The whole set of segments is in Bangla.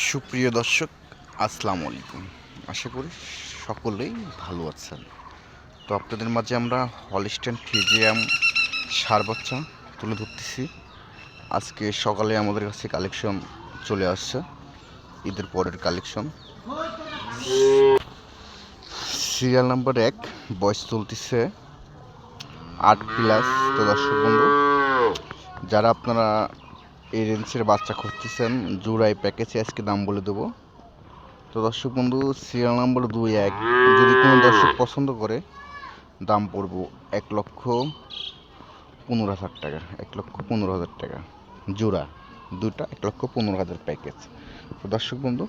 সুপ্রিয় দর্শক, আসসালামু আলাইকুম। আশা করি সকলেই ভালো আছেন। তো আপনাদের মাঝে আমরা হলিস্টাইন ফ্রিজিয়ান ষাঁড় বাচ্চা তুলে ধরতেছি। আজকে সকালে আমাদের কাছে কালেকশন চলে আসছে, ঈদের পরের কালেকশন। সিরিয়াল নাম্বার 1, বয়স চলতেছে 8+। তো দর্শক বন্ধু, যারা আপনারা এই রেঞ্জের বাচ্চা খুঁজতেছেন, জোড়াই প্যাকেজে আজকে দাম বলে দেবো। তো দর্শক বন্ধু, সিরিয়াল নাম্বার 2-1 যদি কোনো দর্শক পছন্দ করে, দাম পড়বো 1,15,000 টাকা। 1,15,000 টাকা জোড়া, দুটা 1,15,000 প্যাকেজ। তো দর্শক বন্ধু,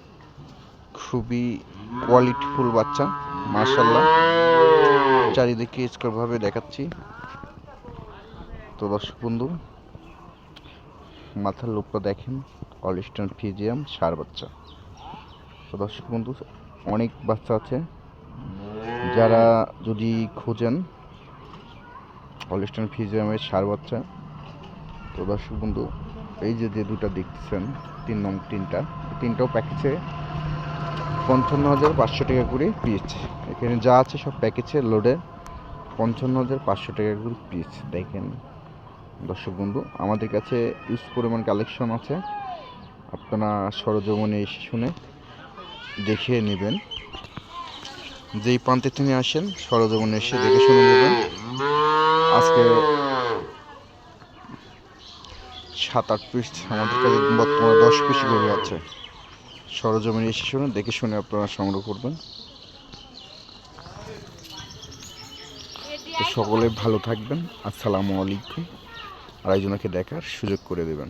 খুবই কোয়ালিটিফুল বাচ্চা, মাশাআল্লাহ। চারিদিকে স্কোরভাবে দেখাচ্ছি। তো দর্শক বন্ধু, মাথার লুকটা দেখেন, হলিস্টাইন ফ্রিজিয়ান ষাঁড় বাচ্চা। তো দর্শক বন্ধু, অনেক বাচ্চা আছে, যারা যদি খোঁজেন হলিস্টাইন ফ্রিজিয়ানের ষাঁড় বাচ্চা। তো দর্শক বন্ধু, এই যে দুটা দেখতেছেন, 3 নং তিনটাও প্যাকেজে 55,500 টাকা করে পিস। এখানে যা আছে সব প্যাকেজে লোডে 55,500 টাকা করে পিস। দেখেন দর্শক বন্ধু, আমাদের কাছে ইউজ পরিমাণ কালেকশন আছে, আপনারা সরজমিনে এসে শুনে দেখে নেবেন। যেই প্রান্তে থেকে আসেন সরজমিনে এসে দেখে শুনে নেবেন। আজকে 7-8 পিস আমাদের কাছে বর্তমানে 10 পিস গরু আছে। সরজমিনে এসে শুনে দেখে শুনে আপনারা সংগ্রহ করবেন। তো সকলে ভালো থাকবেন। আসসালামু আলাইকুম। আর একজনকে দেখার সুযোগ করে দেবেন।